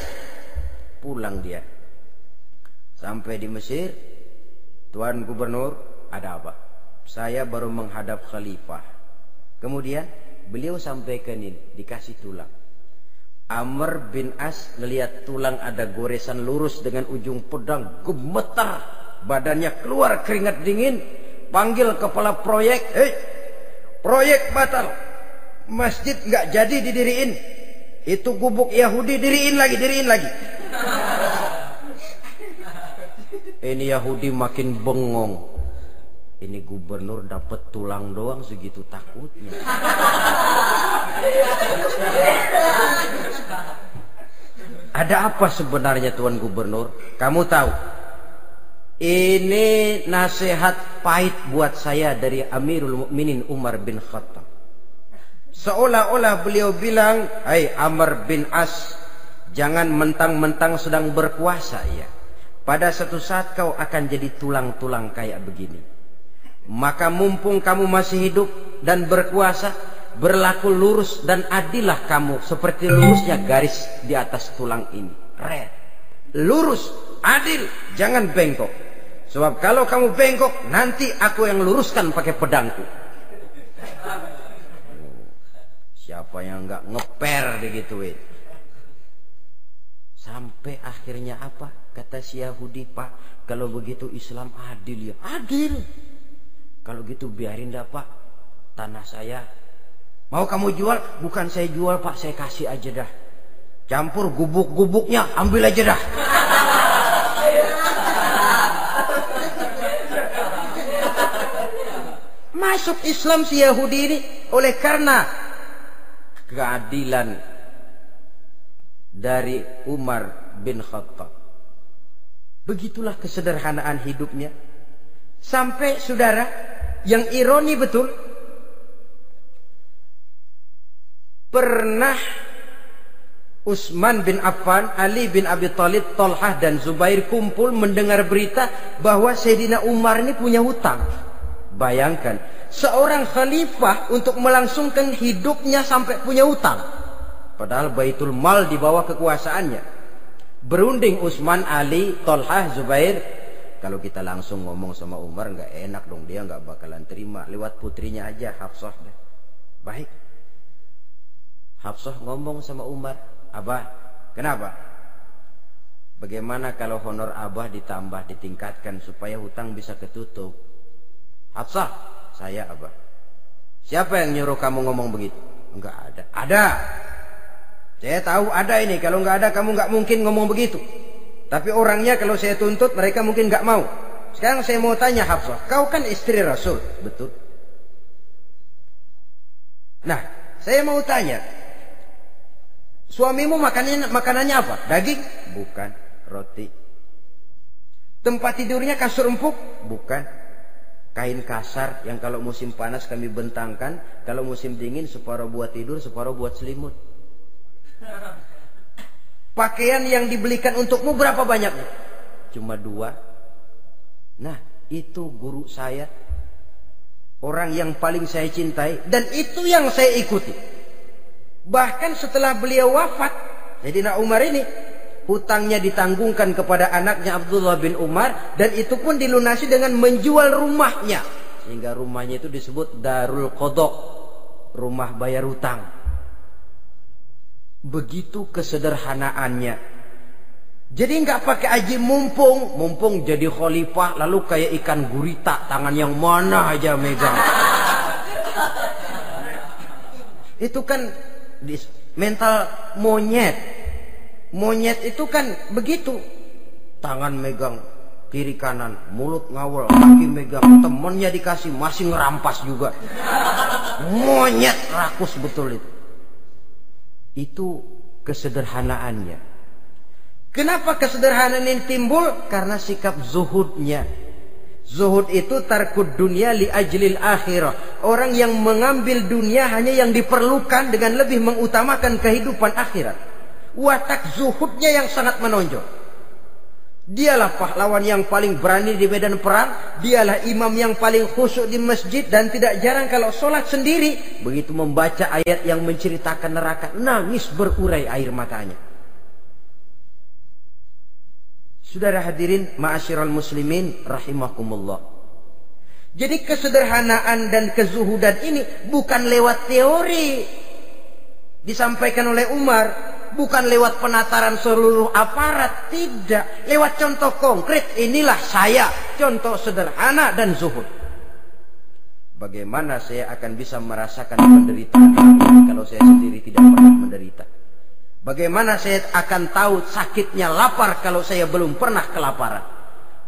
Pulang dia. Sampai di Mesir. Tuan Gubernur, ada apa? Saya baru menghadap khalifah. Kemudian beliau sampaikan ini, dikasih tulang. Amr bin As ngelihat tulang ada goresan lurus dengan ujung pedang, gemetar. Badannya keluar keringat dingin. Panggil kepala proyek. Proyek batal. Masjid nggak jadi didiriin. Itu gubuk Yahudi diriin lagi. Ini Yahudi makin bengong. Ini gubernur dapat tulang doang segitu takutnya. Ada apa sebenarnya Tuan Gubernur? Kamu tahu? Ini nasihat pahit buat saya dari Amirul Mukminin Umar bin Khattab. Seolah-olah beliau bilang, "Hai Amr bin As, jangan mentang-mentang sedang berkuasa ya. Pada satu saat kau akan jadi tulang-tulang kayak begini. Maka mumpung kamu masih hidup dan berkuasa, berlaku lurus dan adillah kamu seperti lurusnya garis di atas tulang ini. Red. Lurus, adil, jangan bengkok. Sebab kalau kamu bengkok, nanti aku yang luruskan pakai pedangku. Siapa yang enggak ngeper digituin? Sampai akhirnya apa? Kata si Yahudi, Pak, kalau begitu Islam adil ya. Adil. Kalau gitu biarin dah Pak, tanah saya. Mau kamu jual? Bukan saya jual Pak, saya kasih aja dah. Campur gubuk-gubuknya, ambil aja dah. Masuk Islam si Yahudi ini oleh karena keadilan dari Umar bin Khattab. Begitulah kesederhanaan hidupnya. Sampai saudara, yang ironi betul, pernah Utsman bin Affan, Ali bin Abi Thalib, Thalhah dan Zubair kumpul mendengar berita bahwa Sayyidina Umar ini punya hutang. Bayangkan, seorang khalifah untuk melangsungkan hidupnya sampai punya hutang. Padahal Baitul Mal di bawah kekuasaannya. Berunding Utsman, Ali, Thalhah, Zubair. Kalau kita langsung ngomong sama Umar nggak enak dong, dia nggak bakalan terima. Lewat putrinya aja, Hafsah. Baik. Hafsah ngomong sama Umar, Abah, kenapa? Bagaimana kalau honor Abah ditambah, ditingkatkan supaya hutang bisa ketutup? Hafsah, saya Abah. Siapa yang nyuruh kamu ngomong begitu? Enggak ada. Ada. Saya tahu ada ini. Kalau enggak ada, kamu enggak mungkin ngomong begitu. Tapi orangnya kalau saya tuntut, mereka mungkin enggak mau. Sekarang saya mau tanya Hafsah, kau kan istri Rasul, betul? Nah, saya mau tanya, suamimu makanannya apa? Daging? Bukan. Roti. Tempat tidurnya kasur empuk? Bukan. Kain kasar yang kalau musim panas kami bentangkan, kalau musim dingin separuh buat tidur, separuh buat selimut. Pakaian yang dibelikan untukmu berapa banyaknya? Cuma 2. Nah, itu guru saya, orang yang paling saya cintai, dan itu yang saya ikuti. Bahkan setelah beliau wafat, Sayyidina Umar ini hutangnya ditanggungkan kepada anaknya Abdullah bin Umar, dan itu pun dilunasi dengan menjual rumahnya, sehingga rumahnya itu disebut Darul Qadha, rumah bayar hutang. Begitu kesederhanaannya. Jadi nggak pakai aji mumpung jadi khalifah lalu kayak ikan gurita, tangan yang mana aja megang. Itu kan mental monyet. Monyet itu kan begitu, tangan megang kiri kanan, mulut ngawal, kaki megang, temennya dikasih masih ngerampas juga. Monyet rakus betul itu. Itu kesederhanaannya. Kenapa kesederhanaan ini timbul? Karena sikap zuhudnya. Zuhud itu tarkud dunia li ajlil akhirah. Orang yang mengambil dunia hanya yang diperlukan dengan lebih mengutamakan kehidupan akhirat. Watak zuhudnya yang sangat menonjol. Dialah pahlawan yang paling berani di medan perang. Dialah imam yang paling khusyuk di masjid. Dan tidak jarang kalau sholat sendiri, begitu membaca ayat yang menceritakan neraka, nangis berurai air matanya. Saudara hadirin ma'asyiral muslimin rahimakumullah. Jadi kesederhanaan dan kezuhudan ini bukan lewat teori disampaikan oleh Umar, bukan lewat penataran seluruh aparat, tidak, lewat contoh konkret. Inilah saya, contoh sederhana dan zuhud. Bagaimana saya akan bisa merasakan penderitaan ini kalau saya sendiri tidak pernah menderita? Bagaimana saya akan tahu sakitnya lapar kalau saya belum pernah kelaparan?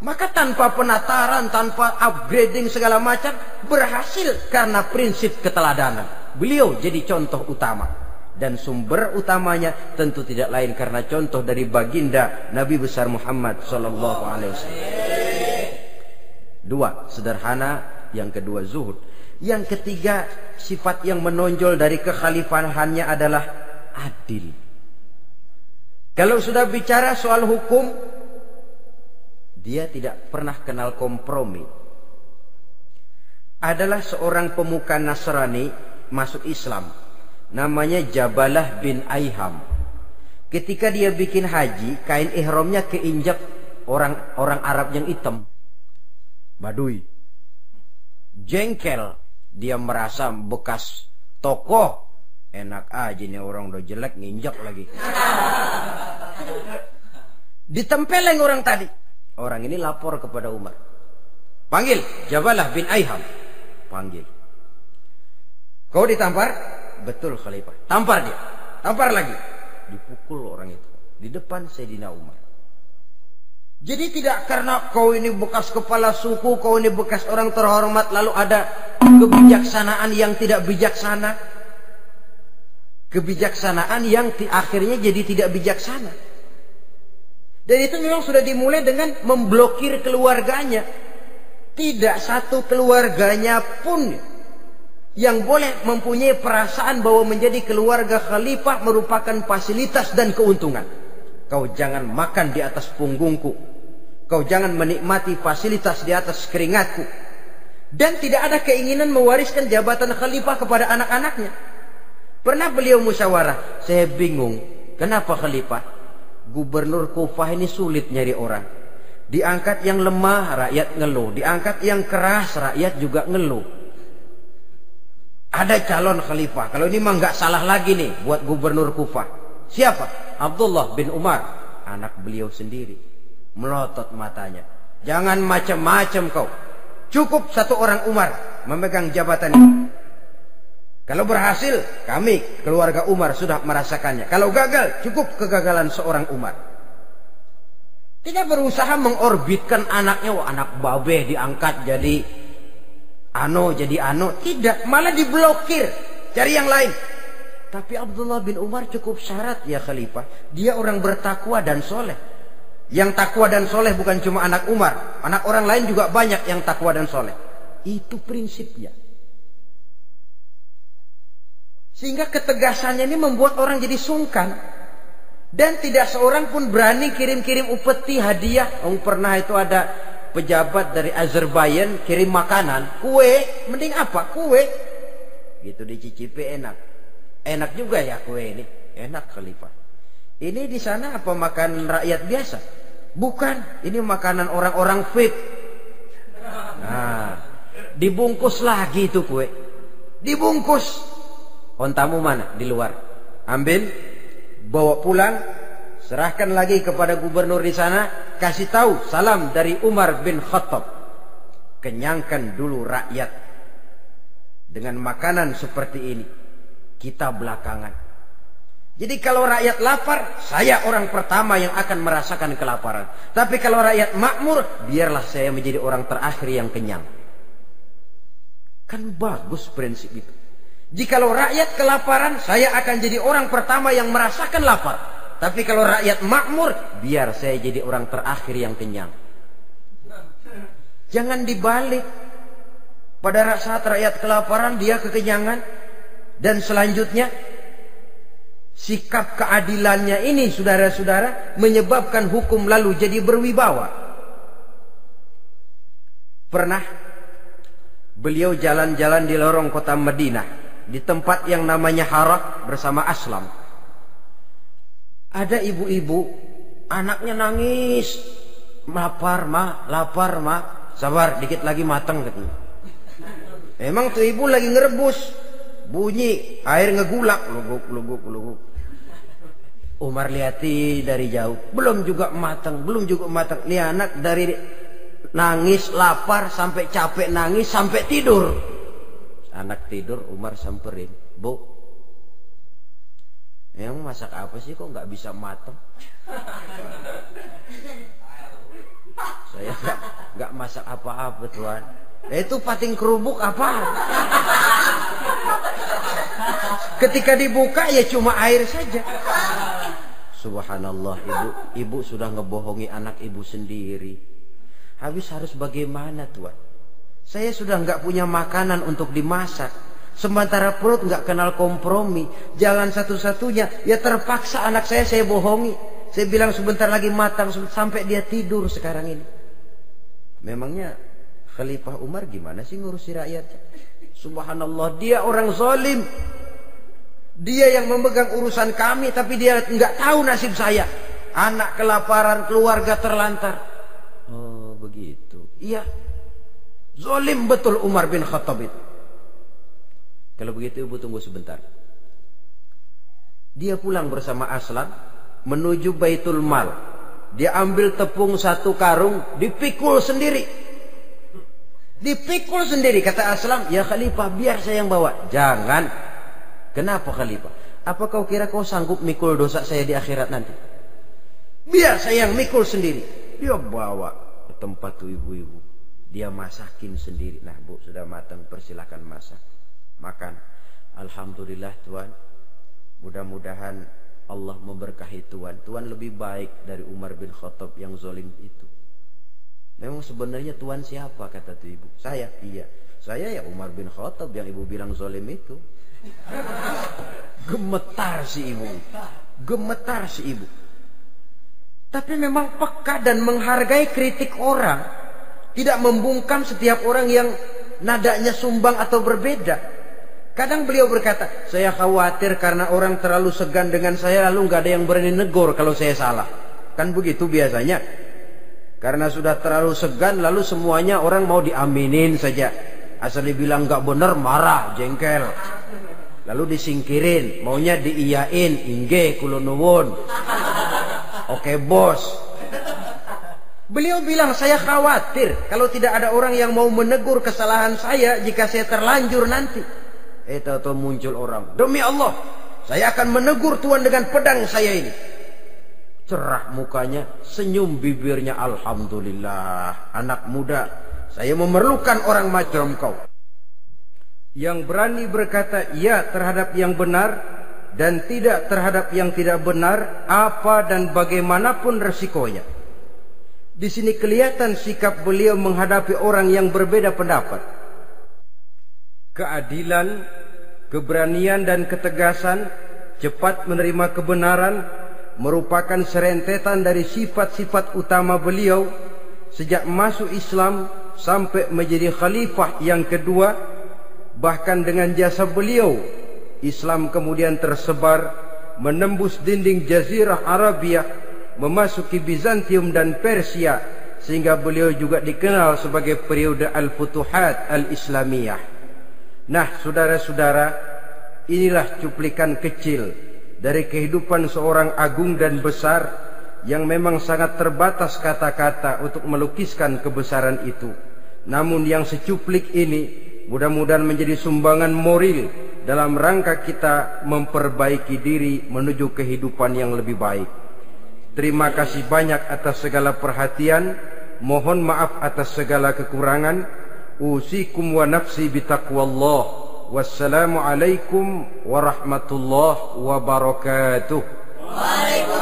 Maka tanpa penataran, tanpa upgrading segala macam, berhasil karena prinsip keteladanan. Beliau jadi contoh utama. Dan sumber utamanya tentu tidak lain karena contoh dari baginda Nabi besar Muhammad sallallahu alaihi wasallam. 2, sederhana. Yang kedua, zuhud. Yang ketiga, sifat yang menonjol dari kekhalifahannya adalah adil. Kalau sudah bicara soal hukum, dia tidak pernah kenal kompromi. Adalah seorang pemuka Nasrani masuk Islam. Namanya Jabalah bin Aiham. Ketika dia bikin haji, kain ihramnya keinjak orang Arab yang hitam. Badui. Jengkel. Dia merasa bekas tokoh. Enak aja nih orang udah jelek nginjak lagi. Ditempeleng orang tadi. Orang ini lapor kepada Umar. Panggil Jabalah bin Aiham. Panggil. Kau ditampar? Betul Khalifah. Tampar dia. Tampar lagi. Dipukul orang itu. Di depan Sayyidina Umar. Jadi tidak karena kau ini bekas kepala suku, kau ini bekas orang terhormat, lalu ada kebijaksanaan yang tidak bijaksana. Kebijaksanaan yang akhirnya jadi tidak bijaksana. Dan itu memang sudah dimulai dengan memblokir keluarganya. Tidak satu keluarganya pun yang boleh mempunyai perasaan bahwa menjadi keluarga khalifah merupakan fasilitas dan keuntungan. Kau jangan makan di atas punggungku. Kau jangan menikmati fasilitas di atas keringatku. Dan tidak ada keinginan mewariskan jabatan khalifah kepada anak-anaknya. Pernah beliau musyawarah. Saya bingung. Kenapa khalifah? Gubernur Kufah ini sulit nyari orang. Diangkat yang lemah, rakyat ngeluh. Diangkat yang keras, rakyat juga ngeluh. Ada calon khalifah. Kalau ini mah nggak salah lagi nih buat gubernur Kufah. Siapa? Abdullah bin Umar. Anak beliau sendiri. Melotot matanya. Jangan macam-macam kau. Cukup satu orang Umar memegang jabatan ini. Kalau berhasil, kami keluarga Umar sudah merasakannya. Kalau gagal, cukup kegagalan seorang Umar. Tidak berusaha mengorbitkan anaknya. Wah, anak babe diangkat jadi jadi tidak, malah diblokir, cari yang lain. Tapi Abdullah bin Umar cukup syarat ya khalifah, dia orang bertakwa dan soleh. Yang takwa dan soleh bukan cuma anak Umar, anak orang lain juga banyak yang takwa dan soleh. Itu prinsipnya. Sehingga ketegasannya ini membuat orang jadi sungkan. Dan tidak seorang pun berani kirim-kirim upeti hadiah. Pernah itu ada pejabat dari Azerbaijan kirim makanan, kue, mending apa? Kue. Gitu dicicipi enak. Enak juga ya kue ini. Enak khalifah. Ini di sana apa makan rakyat biasa? Bukan, ini makanan orang-orang VIP. Nah, dibungkus lagi itu kue. Dibungkus. Ontamu mana? Di luar. Ambil, bawa pulang. Serahkan lagi kepada gubernur di sana. Kasih tahu salam dari Umar bin Khattab. Kenyangkan dulu rakyat dengan makanan seperti ini. Kita belakangan. Jadi kalau rakyat lapar, saya orang pertama yang akan merasakan kelaparan. Tapi kalau rakyat makmur, biarlah saya menjadi orang terakhir yang kenyang. Kan bagus prinsip itu. Jikalau rakyat kelaparan, saya akan jadi orang pertama yang merasakan lapar. Tapi kalau rakyat makmur, biar saya jadi orang terakhir yang kenyang. Jangan dibalik. Pada saat rakyat kelaparan, dia kekenyangan. Dan selanjutnya, sikap keadilannya ini, saudara-saudara, menyebabkan hukum lalu jadi berwibawa. Pernah beliau jalan-jalan di lorong kota Madinah, di tempat yang namanya Harah bersama Aslam. Ada ibu-ibu, anaknya nangis, lapar ma, sabar dikit lagi matang katanya. Emang tuh ibu lagi ngerebus, bunyi air ngegulak, luguk. Umar lihati dari jauh, belum juga matang. Nih anak dari nangis, lapar, sampai capek nangis, sampai tidur. Anak tidur, Umar samperin, Bu, yang masak apa sih kok nggak bisa matang? Saya nggak masak apa-apa tuan. Itu pating kerubuk apa? Ketika dibuka ya cuma air saja. Subhanallah, ibu sudah ngebohongi anak ibu sendiri. Habis harus bagaimana tuan? Saya sudah nggak punya makanan untuk dimasak. Sementara perut nggak kenal kompromi. Jalan satu-satunya ya terpaksa anak saya bohongi. Saya bilang sebentar lagi matang sampai dia tidur sekarang ini. Memangnya Khalifah Umar gimana sih ngurusi rakyatnya? Subhanallah, dia orang zalim. Dia yang memegang urusan kami, tapi dia nggak tahu nasib saya. Anak kelaparan, keluarga terlantar. Oh begitu. Iya, zalim betul Umar bin Khattab itu. Kalau begitu ibu tunggu sebentar. Dia pulang bersama Aslam menuju Baitul Mal. Dia ambil tepung 1 karung, dipikul sendiri. Dipikul sendiri. Kata Aslam, ya Khalifah, biar saya yang bawa. Jangan. Kenapa Khalifah? Apa kau kira kau sanggup mikul dosa saya di akhirat nanti? Biar saya yang mikul sendiri. Dia bawa ke tempat tuh ibu-ibu. Dia masakin sendiri. Nah bu, sudah matang, persilahkan masak. Makan. Alhamdulillah Tuhan. Mudah-mudahan Allah memberkahi Tuhan. Tuhan lebih baik dari Umar bin Khattab yang zalim itu. Memang sebenarnya Tuhan siapa, kata tuh ibu? Saya. Iya, saya ya Umar bin Khattab yang ibu bilang zalim itu. Gemetar si ibu. Gemetar si ibu. Tapi memang peka dan menghargai kritik orang. Tidak membungkam setiap orang yang nadanya sumbang atau berbeda. Kadang beliau berkata, saya khawatir karena orang terlalu segan dengan saya, lalu nggak ada yang berani negor kalau saya salah. Kan begitu biasanya. Karena sudah terlalu segan, lalu semuanya orang mau diaminin saja. Asal dibilang nggak benar, marah, jengkel. Lalu disingkirin, maunya diiyain, inge kula nuwun. Oke bos. Beliau bilang, saya khawatir kalau tidak ada orang yang mau menegur kesalahan saya jika saya terlanjur nanti. Tahu-tahu muncul orang, demi Allah, saya akan menegur Tuhan dengan pedang saya ini. Cerah mukanya, senyum bibirnya, alhamdulillah, anak muda, saya memerlukan orang macam kau. Yang berani berkata ya terhadap yang benar dan tidak terhadap yang tidak benar, apa dan bagaimanapun resikonya. Di sini kelihatan sikap beliau menghadapi orang yang berbeda pendapat. Keadilan, keberanian dan ketegasan, cepat menerima kebenaran merupakan serentetan dari sifat-sifat utama beliau sejak masuk Islam sampai menjadi khalifah yang kedua. Bahkan dengan jasa beliau, Islam kemudian tersebar menembus dinding Jazirah Arabia, memasuki Bizantium dan Persia, sehingga beliau juga dikenal sebagai periode Al-Futuhat Al-Islamiyah. Nah, saudara-saudara, inilah cuplikan kecil dari kehidupan seorang agung dan besar yang memang sangat terbatas kata-kata untuk melukiskan kebesaran itu. Namun yang secuplik ini mudah-mudahan menjadi sumbangan moral dalam rangka kita memperbaiki diri menuju kehidupan yang lebih baik. Terima kasih banyak atas segala perhatian. Mohon maaf atas segala kekurangan. Usikum wa nafsi bitaqwallah. Wassalamualaikum warahmatullahi wabarakatuh. Waalaikumsalam.